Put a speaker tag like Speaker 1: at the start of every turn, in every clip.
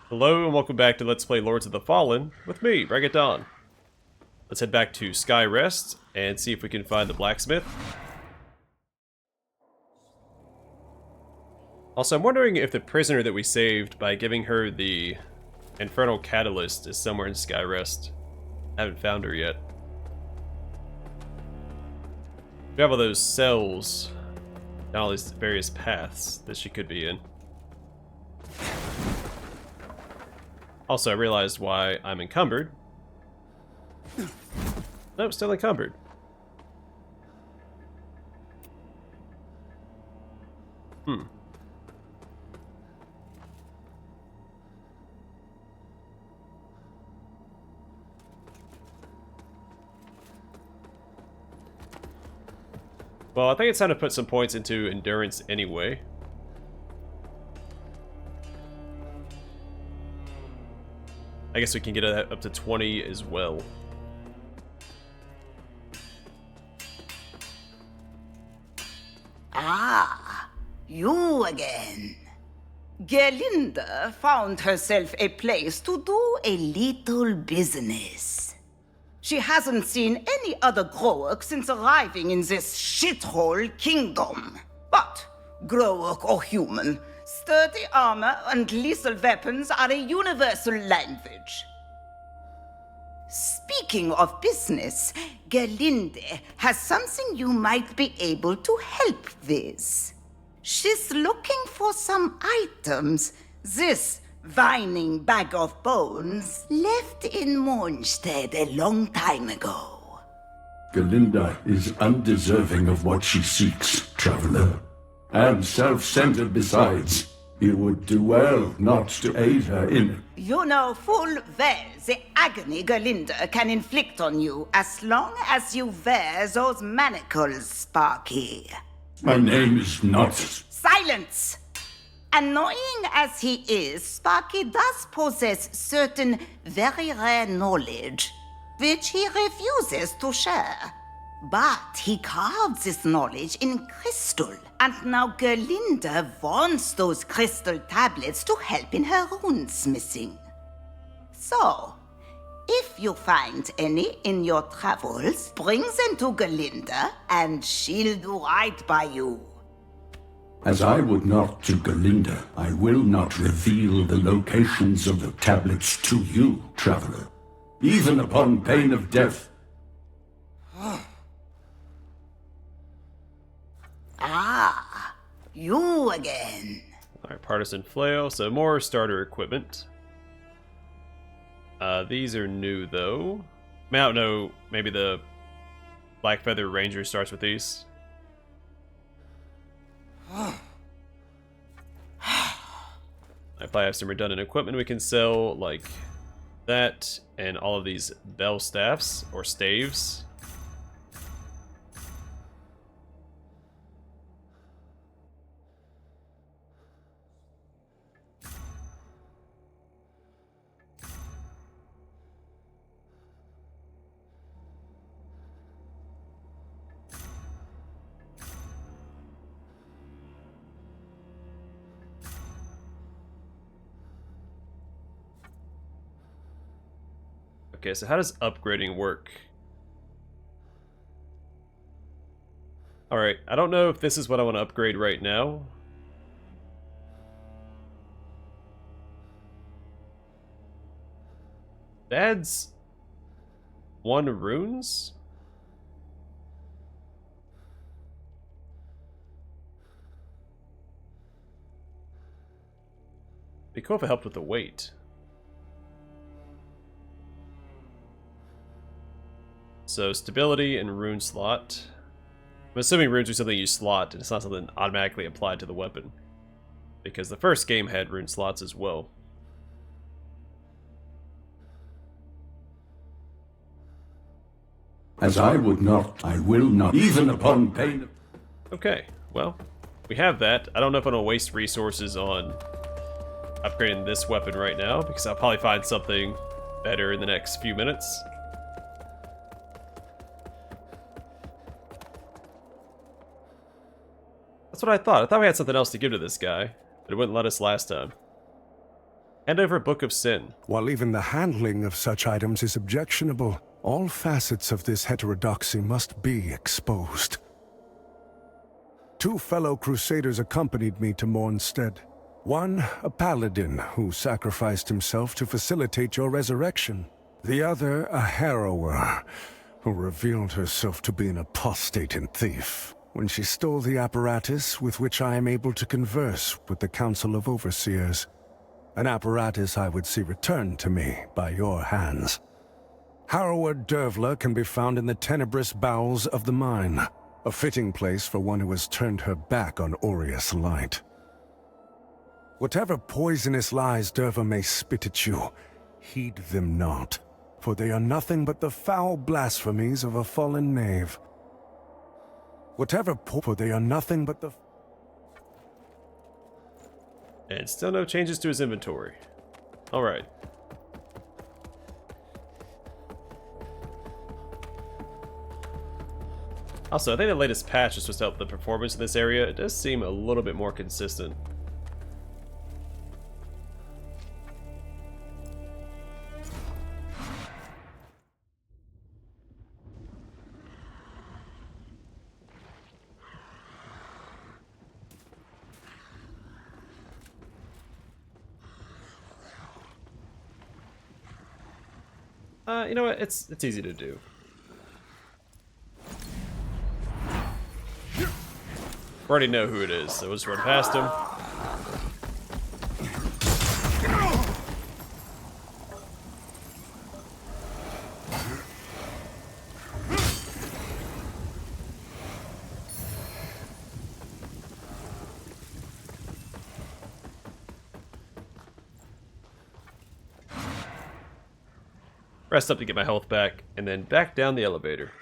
Speaker 1: Hello and welcome back to Let's Play Lords of the Fallen with me, Dawn. Let's head back to Skyrest and see if we can find the blacksmith. Also, I'm wondering if the prisoner that we saved by giving her the infernal catalyst is somewhere in Skyrest. I haven't found her yet. We have all those cells down all these various paths that she could be in. Also, I realized why I'm encumbered. Nope, still encumbered. Well, I think it's time to put some points into endurance anyway. I guess we can get that up to 20 as well.
Speaker 2: Ah, you again. Gerlinda found herself a place to do a little business. She hasn't seen any other Growok since arriving in this shithole kingdom. But, Growok or human, sturdy armor and lethal weapons are a universal language. Speaking of business, Gerlinde has something you might be able to help with. She's looking for some items this whining bag of bones left in Mornstead a long time ago.
Speaker 3: Gerlinda is undeserving of what she seeks, traveler. And self-centered besides. You would do well not to aid her in it.
Speaker 2: You know full well the agony Gerlinda can inflict on you as long as you wear those manacles, Sparky.
Speaker 3: My name is not...
Speaker 2: Silence! Annoying as he is, Sparky does possess certain very rare knowledge, which he refuses to share. But he carved this knowledge in crystal, and now Gerlinda wants those crystal tablets to help in her runesmithing. So, if you find any in your travels, bring them to Gerlinda, and she'll do right by you.
Speaker 3: As I would not to Gerlinda, I will not reveal the locations of the tablets to you, traveler. Even upon pain of death.
Speaker 2: Ah, you again.
Speaker 1: Alright, partisan flail, so more starter equipment. These are new though. I mean, I don't know, maybe the Black Feather Ranger starts with these. I probably have some redundant equipment we can sell, like that, and all of these bell staffs, or staves. Okay, so how does upgrading work? Alright, I don't know if this is what I want to upgrade right now. It adds 1 runes? Be cool if it helped with the weight. So, stability and rune slot. I'm assuming runes are something you slot, and it's not something automatically applied to the weapon. Because the first game had rune slots as well.
Speaker 3: As I would not, I will not, even upon pain of...
Speaker 1: Okay, well, we have that. I don't know if I'm going to waste resources on upgrading this weapon right now, because I'll probably find something better in the next few minutes. That's what I thought. I thought we had something else to give to this guy, but it wouldn't let us last time. Hand over Book of Sin.
Speaker 4: While even the handling of such items is objectionable, all facets of this heterodoxy must be exposed. 2 fellow crusaders accompanied me to Mornstead. One, a paladin who sacrificed himself to facilitate your resurrection. The other, a harrower who revealed herself to be an apostate and thief when she stole the apparatus with which I am able to converse with the Council of Overseers. An apparatus I would see returned to me by your hands. Harrower Dervla can be found in the tenebrous bowels of the mine, a fitting place for one who has turned her back on Aureus light. Whatever poisonous lies Derva may spit at you, heed them not, for they are nothing but the foul blasphemies of a fallen knave. For they are nothing but the...
Speaker 1: And still no changes to his inventory. Alright. Also, I think the latest patch is supposed to help the performance in this area. It does seem a little bit more consistent. You know what? It's easy to do. I already know who it is, so we'll just run past him. Rest up to get my health back, and then back down the elevator.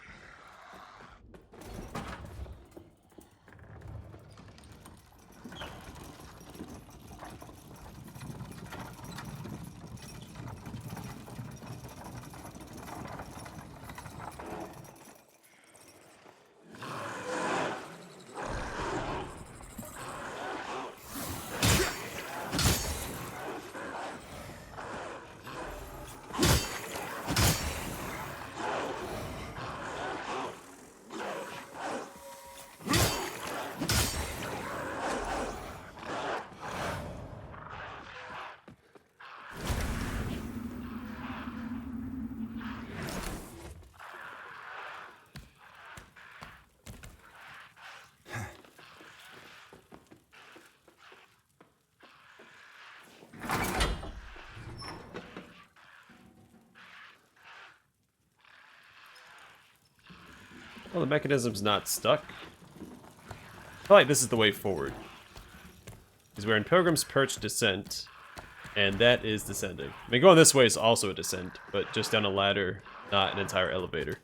Speaker 1: Well, the mechanism's not stuck. I feel like this is the way forward. Because we're in Pilgrim's Perch descent, and that is descending. I mean, going this way is also a descent, but just down a ladder, not an entire elevator.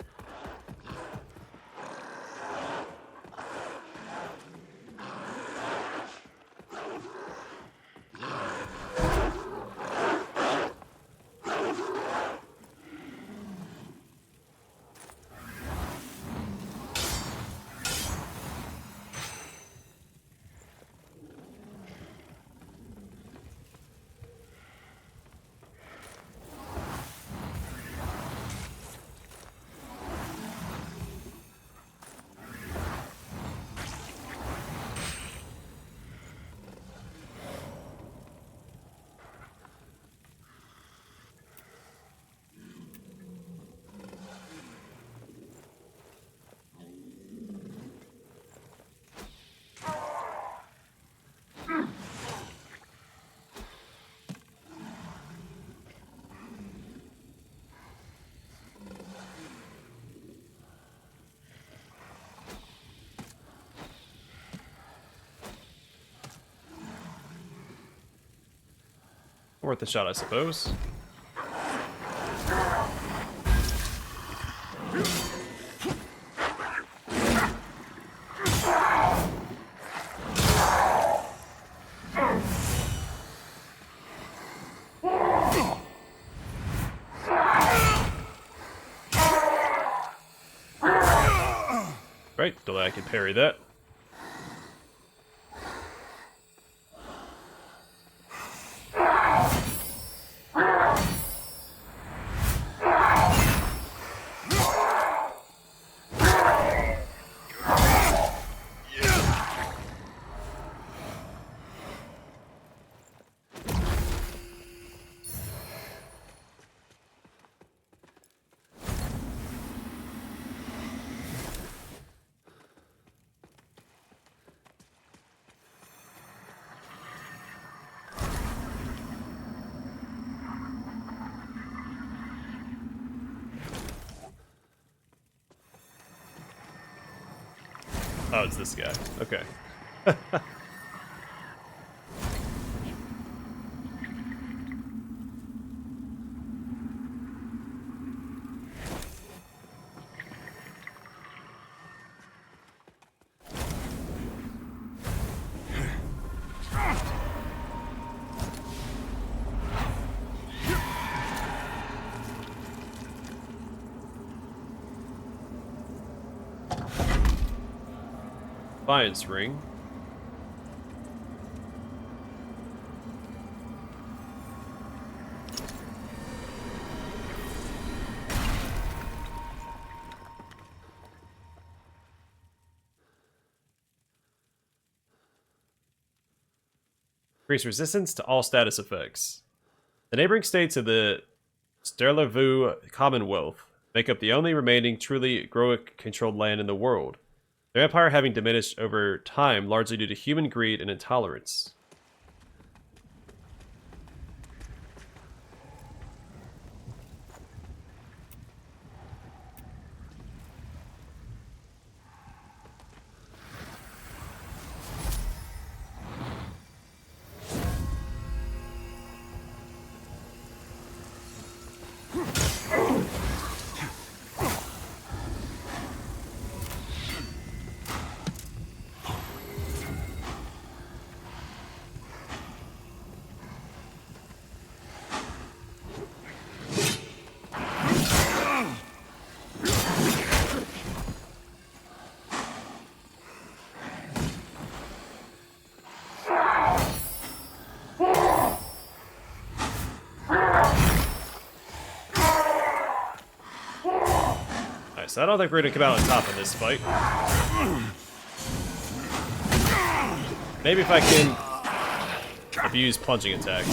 Speaker 1: Worth a shot, I suppose. Right, don't think I can parry that. Oh, it's this guy. Okay. Defiance ring. Increase resistance to all status effects. The neighboring states of the Sterlavu Commonwealth make up the only remaining truly Groic-controlled land in the world. Their empire having diminished over time largely due to human greed and intolerance. So I don't think we're going to come out on top of this fight. Maybe if I can abuse plunging attacks.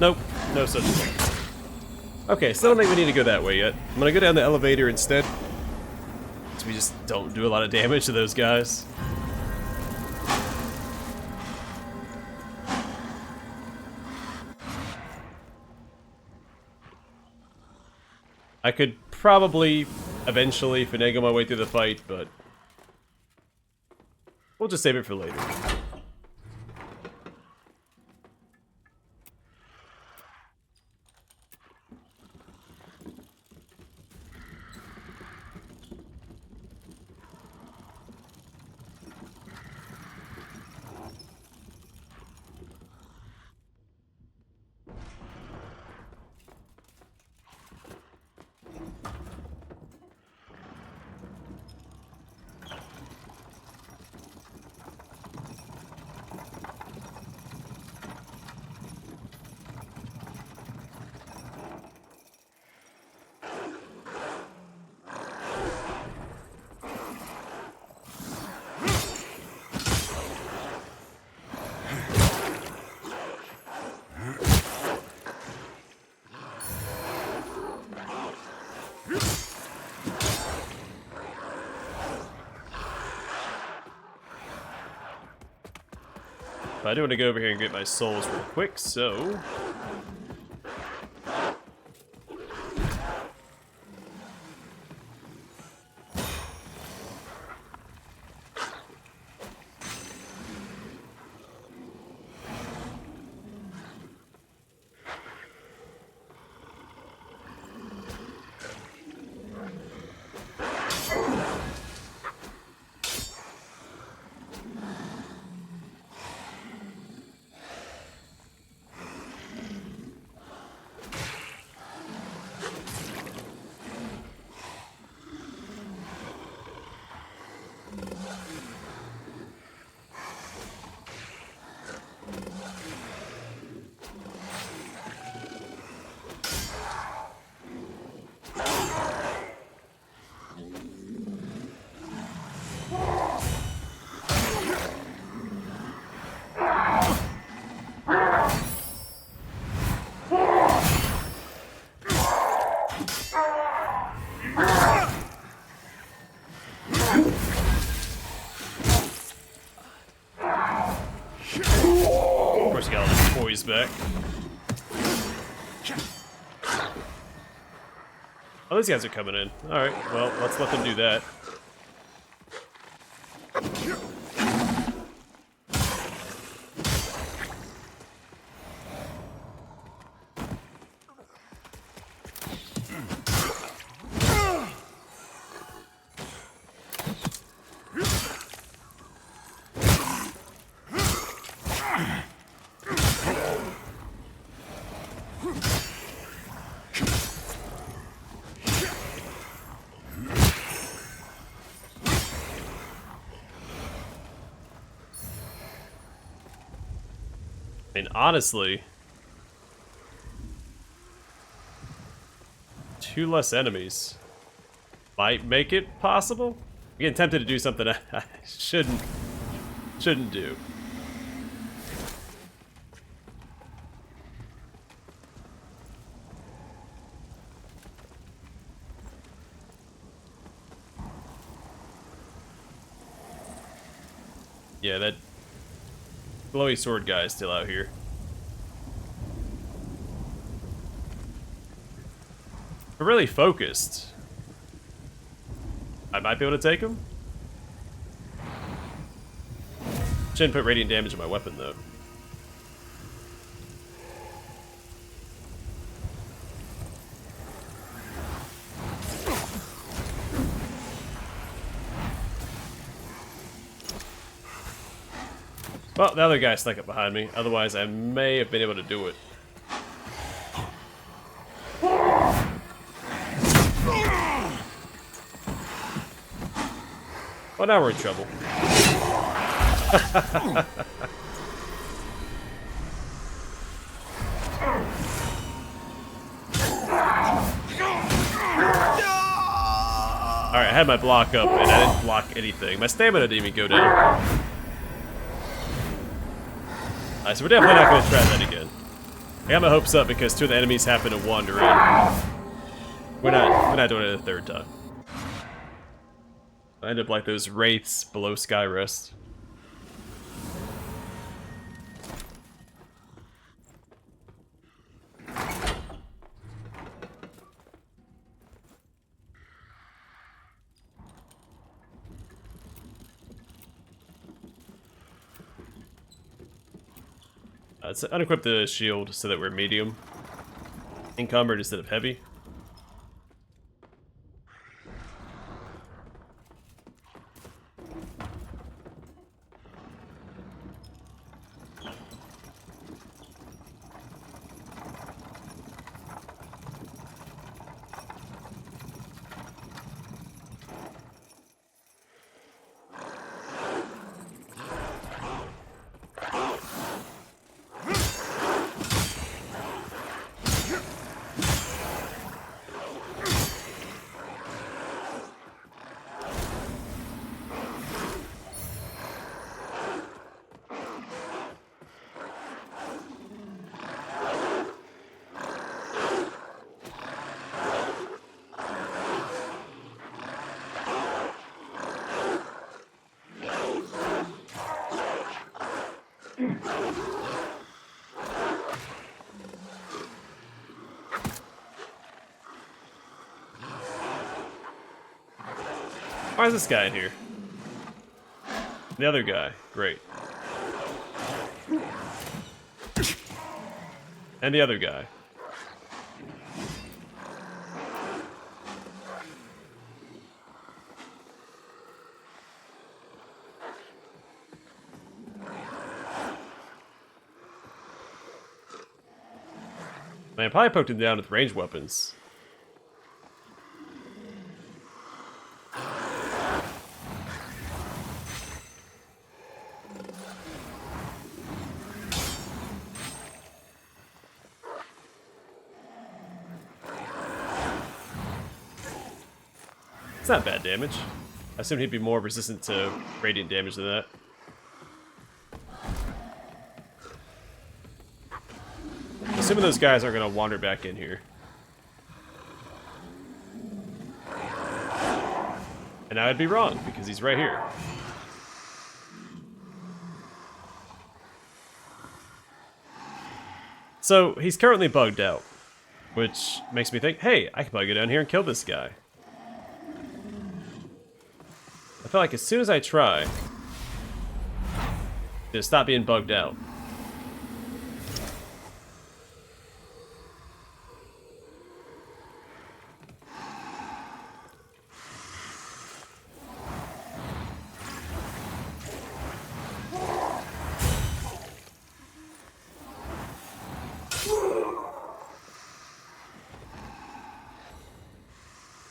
Speaker 1: Nope, no such thing. Okay, so I don't think we need to go that way yet. I'm gonna go down the elevator instead. So we just don't do a lot of damage to those guys. I could probably eventually finagle my way through the fight, but we'll just save it for later. But I do want to go over here and get my souls real quick, so... course, you got all this poise back. Oh, these guys are coming in. Alright, well, let's let them do that. I mean, honestly, 2 less enemies might make it possible. I'm getting tempted to do something I shouldn't do. Yeah, that glowy sword guy is still out here. We're really focused. I might be able to take him. Shouldn't put radiant damage on my weapon though. Well, the other guy snuck up behind me. Otherwise, I may have been able to do it. Well, now we're in trouble. Alright, I had my block up and I didn't block anything. My stamina didn't even go down. Alright, so we're definitely not going to try that again. I got my hopes up because 2 of the enemies happen to wander in. We're not doing it a 3rd time. I end up like those wraiths below Skyrest. Let's unequip the shield so that we're medium encumbered instead of heavy. Why is this guy in here? The other guy. Great. And the other guy. Man, I probably poked him down with ranged weapons. It's not bad damage. I assume he'd be more resistant to radiant damage than that. Assuming those guys aren't going to wander back in here. And I'd be wrong, because he's right here. So, he's currently bugged out. Which makes me think, hey, I can probably go down here and kill this guy. I feel like as soon as I try, to stop being bugged out.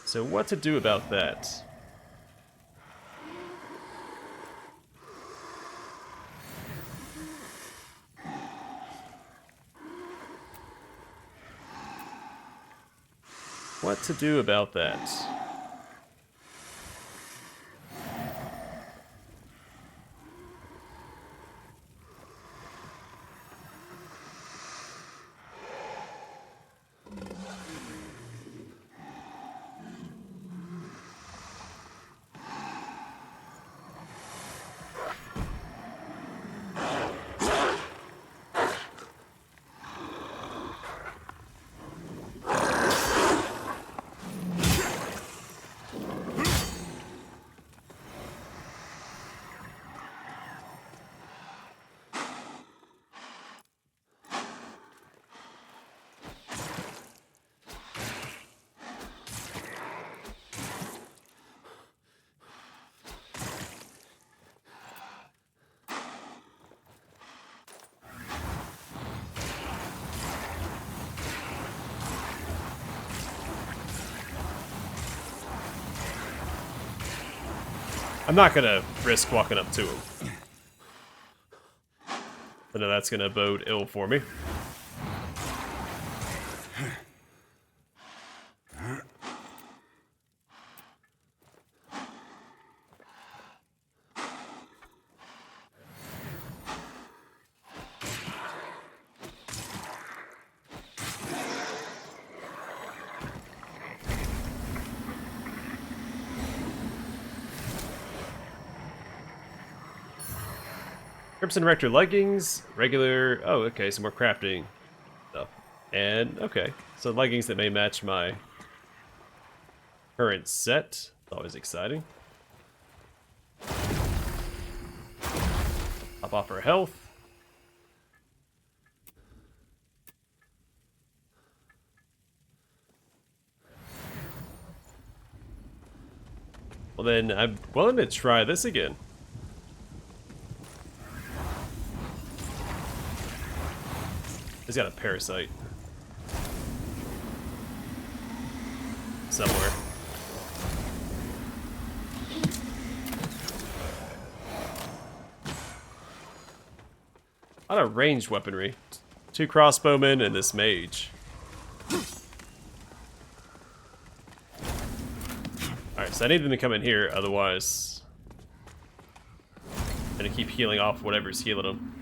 Speaker 1: So what to do about that? What to do about that? I'm not gonna risk walking up to him. I know that's gonna bode ill for me. Crimson Rector leggings, regular. Oh, okay, some more crafting stuff. And, okay, so leggings that may match my current set. It's always exciting. Top off our health. Well, then I'm willing to try this again. He's got a parasite. Somewhere. A lot of ranged weaponry. 2 crossbowmen and this mage. Alright, so I need them to come in here, otherwise I'm gonna keep healing off whatever's healing them.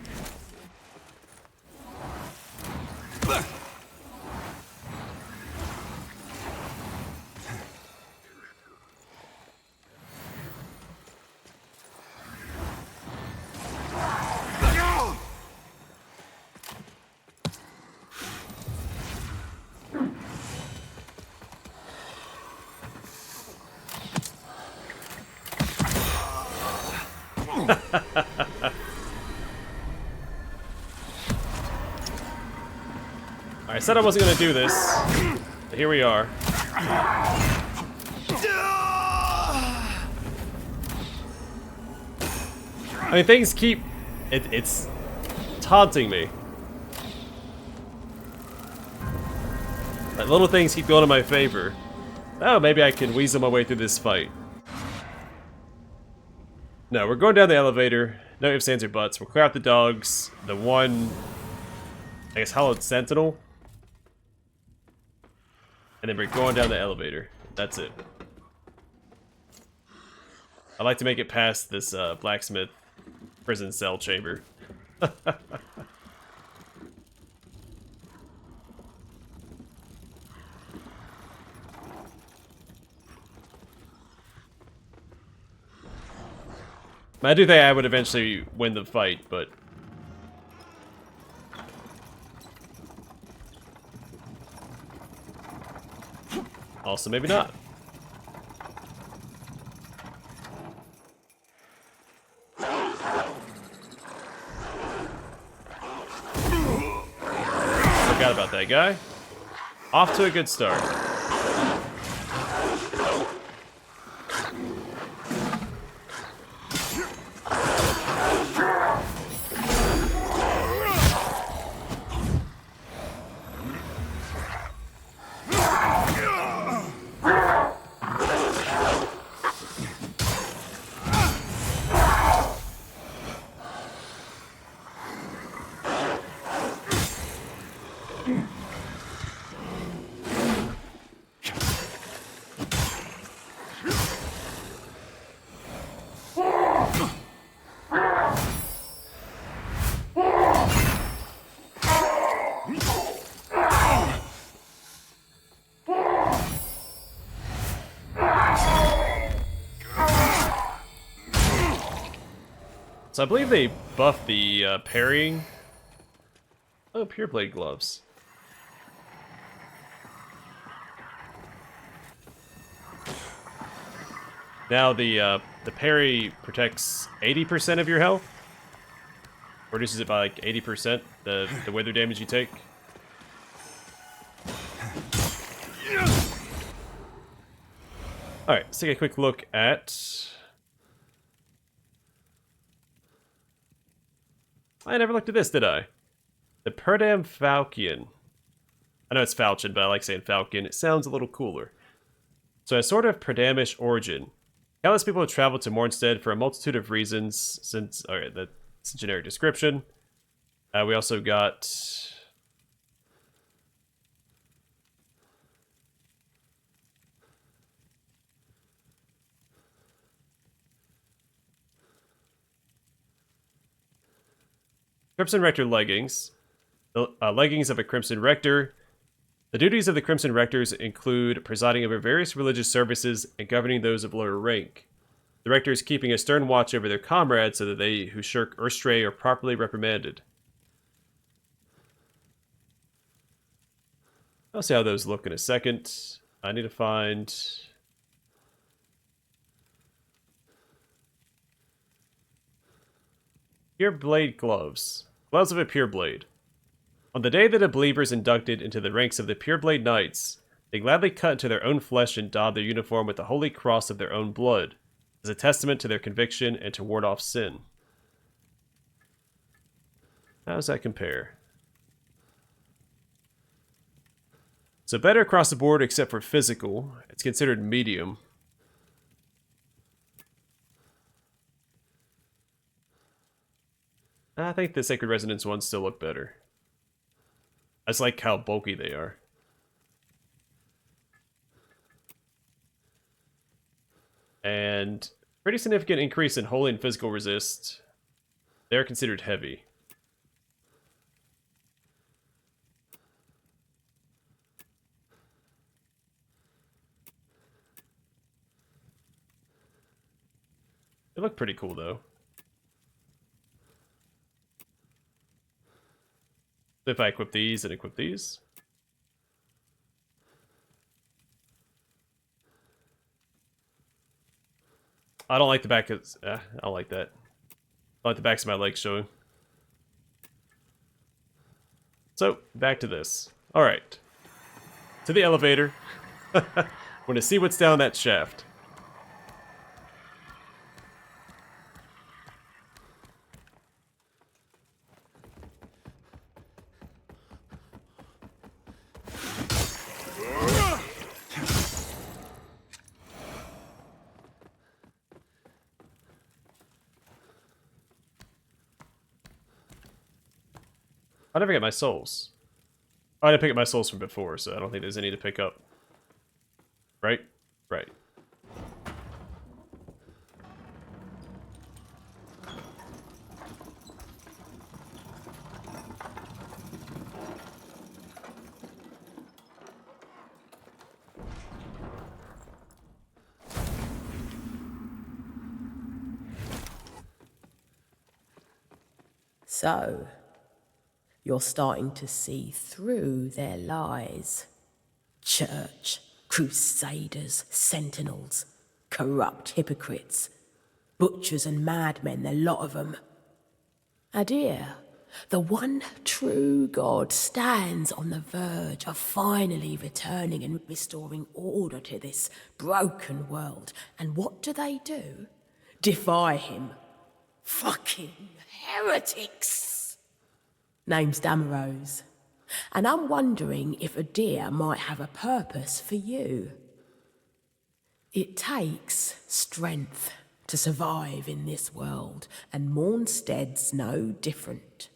Speaker 1: I said I wasn't gonna do this, but here we are. I mean, things keep... It's taunting me. Like, little things keep going in my favor. Oh, maybe I can weasel my way through this fight. No, we're going down the elevator. No ifs, ands, or buts. We'll clear out the dogs. The one... I guess Hollowed Sentinel. And then we're going down the elevator. That's it. I'd like to make it past this blacksmith prison cell chamber. I do think I would eventually win the fight, but Also, maybe not. Forgot about that guy. Off to a good start. So I believe they buffed the parrying. Oh, pure blade gloves. Now the parry protects 80% of your health. Reduces it by like 80%, the weather damage you take. Alright, let's take a quick look at... I never looked at this, did I? The Perdam Falcon. I know it's Falchion, but I like saying Falcon. It sounds a little cooler. So a sort of Perdamish origin. Countless people have traveled to Mornstead for a multitude of reasons since... Alright, that's a generic description. We also got... Crimson Rector leggings. The leggings of a Crimson Rector. The duties of the Crimson Rectors include presiding over various religious services and governing those of lower rank. The Rectors keeping a stern watch over their comrades so that they who shirk or stray are properly reprimanded. I'll see how those look in a second. I need to find... Pure Blade Gloves. Gloves of a Pure Blade. On the day that a believer is inducted into the ranks of the Pure Blade Knights, they gladly cut into their own flesh and daub their uniform with the holy cross of their own blood, as a testament to their conviction and to ward off sin. How does that compare? So better across the board except for physical. It's considered medium. I think the Sacred Resonance ones still look better. I just like how bulky they are. And pretty significant increase in holy and physical resist. They're considered heavy. They look pretty cool though. If I equip these and equip these. I don't like the back of... I don't like that. I like the backs of my legs showing. So, back to this. Alright. To the elevator. I want to see what's down that shaft. I never get my souls. Oh, I didn't pick up my souls from before, so I don't think there's any to pick up. Right? Right.
Speaker 5: So, you're starting to see through their lies. Church, Crusaders, sentinels, corrupt hypocrites, butchers and madmen, the lot of them. Adyr, the one true God, stands on the verge of finally returning and restoring order to this broken world. And what do? Defy him. Fucking heretics! Name's Damaros. And I'm wondering if Adyr might have a purpose for you. It takes strength to survive in this world, and Mornstead's no different.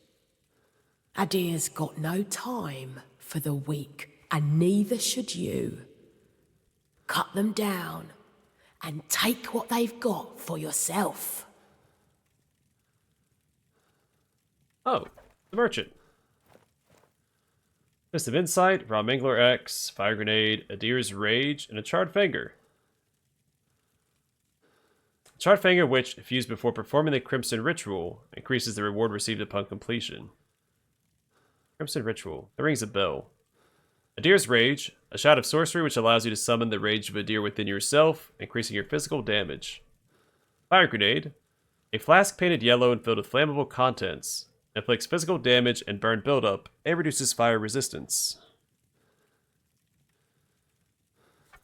Speaker 5: Adyr's got no time for the weak, and neither should you. Cut them down, and take what they've got for yourself.
Speaker 1: Oh, the merchant. Fist of Insight, Raw Mangler X, Fire Grenade, Adyr's Rage, and a Charred Finger. Charred Finger, which, if used before performing the Crimson Ritual, increases the reward received upon completion. Crimson Ritual. That rings a bell. Adyr's Rage, a shot of sorcery which allows you to summon the rage of Adyr within yourself, increasing your physical damage. Fire Grenade. A flask painted yellow and filled with flammable contents. Inflicts physical damage and burn buildup, and reduces fire resistance.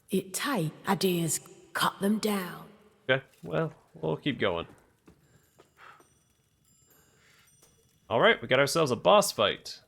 Speaker 5: It take Adyr's cut them down.
Speaker 1: Okay, well, we'll keep going. Alright, we got ourselves a boss fight.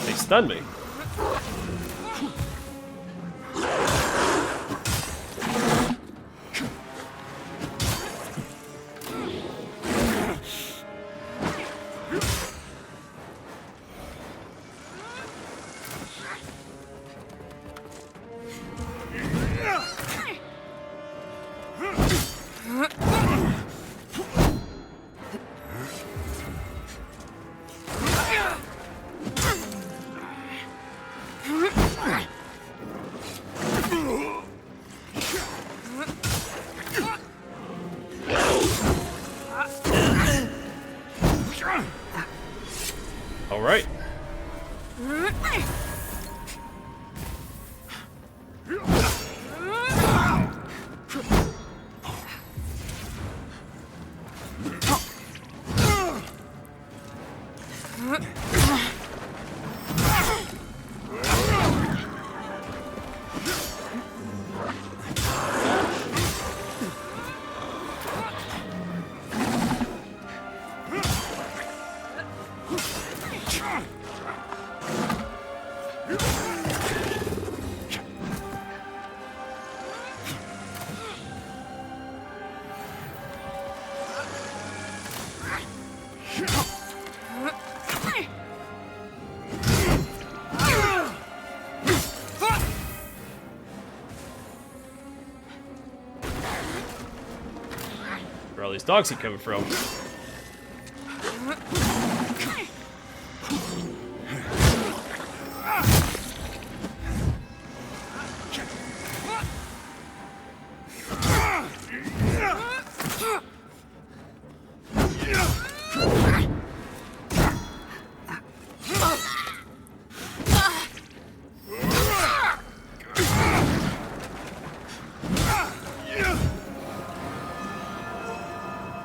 Speaker 1: They stunned me. All right. Where all these dogs keep coming from?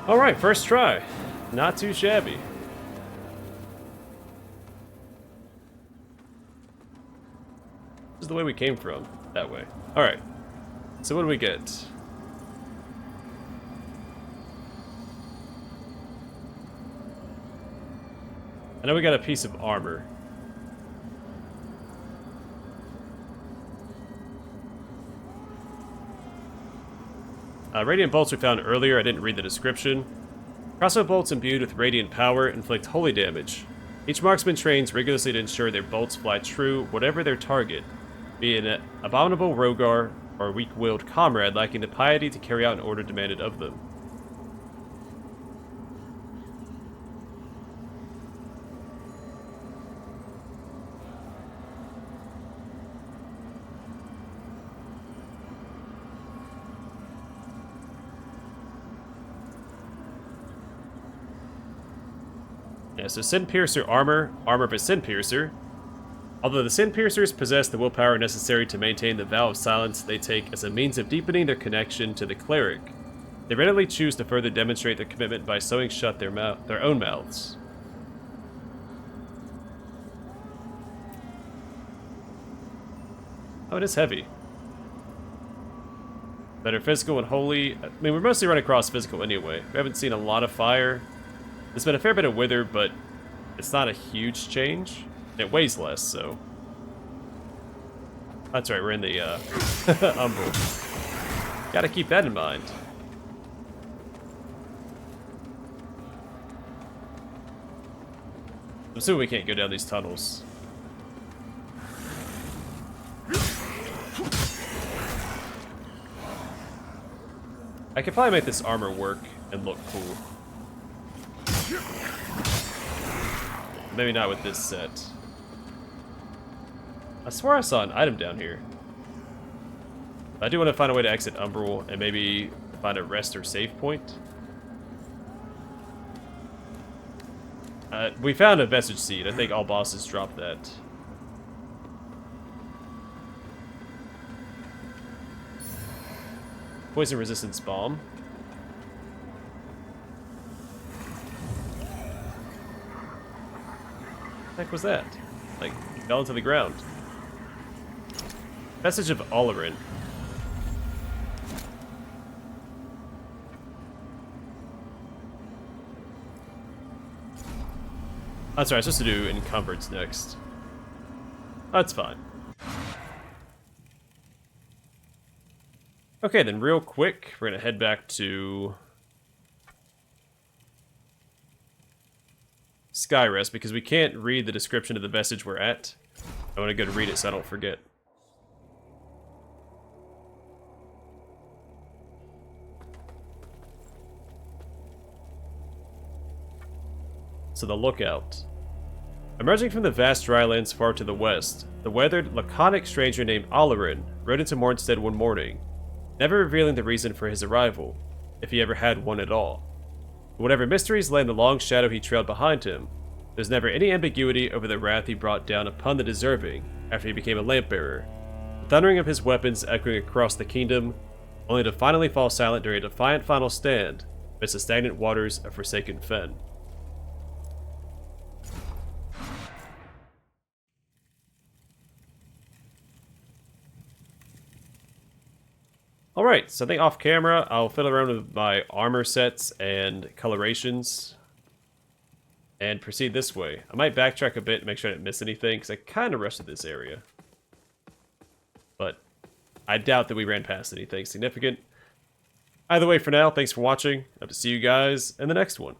Speaker 1: Alright, first try. Not too shabby. This is the way we came from. That way. Alright. So what do we get? I know we got a piece of armor. Radiant bolts we found earlier, I didn't read the description. Crossbow bolts imbued with radiant power inflict holy damage. Each marksman trains rigorously to ensure their bolts fly true, whatever their target, be it an abominable rogar or a weak-willed comrade lacking the piety to carry out an order demanded of them. Yeah, so Sin Piercer armor of a Sin Piercer. Although the Sin Piercers possess the willpower necessary to maintain the vow of silence they take as a means of deepening their connection to the cleric, they readily choose to further demonstrate their commitment by sewing shut their own mouths. Oh, it is heavy. Better physical and holy. I mean, we're mostly running across physical anyway. We haven't seen a lot of fire. There's been a fair bit of wither, but it's not a huge change. It weighs less, so... That's right, we're in the, Umbral. Gotta keep that in mind. I'm assuming we can't go down these tunnels. I could probably make this armor work and look cool. Maybe not with this set. I swear I saw an item down here. I do want to find a way to exit Umbral and maybe find a rest or save point. We found a Vestige Seed. I think all bosses drop that. Poison resistance bomb. What the heck was that? Like, fell into the ground. Message of Adyr. That's right, I was supposed to do encumbrance next. That's fine. Okay, then real quick, we're gonna head back to Skyrest because we can't read the description of the vestige we're at. I want to go to read it so I don't forget. So the lookout. Emerging from the vast drylands far to the west, the weathered, laconic stranger named Adyr rode into Mornstead one morning, never revealing the reason for his arrival, if he ever had one at all. But whatever mysteries lay in the long shadow he trailed behind him, there's never any ambiguity over the wrath he brought down upon the deserving after he became a lamp-bearer, the thundering of his weapons echoing across the kingdom, only to finally fall silent during a defiant final stand amidst the stagnant waters of forsaken fen. Alright, so I think off camera, I'll fiddle around with my armor sets and colorations and proceed this way. I might backtrack a bit and make sure I didn't miss anything, because I kind of rushed through this area. But I doubt that we ran past anything significant. Either way, for now, thanks for watching. Hope to see you guys in the next one.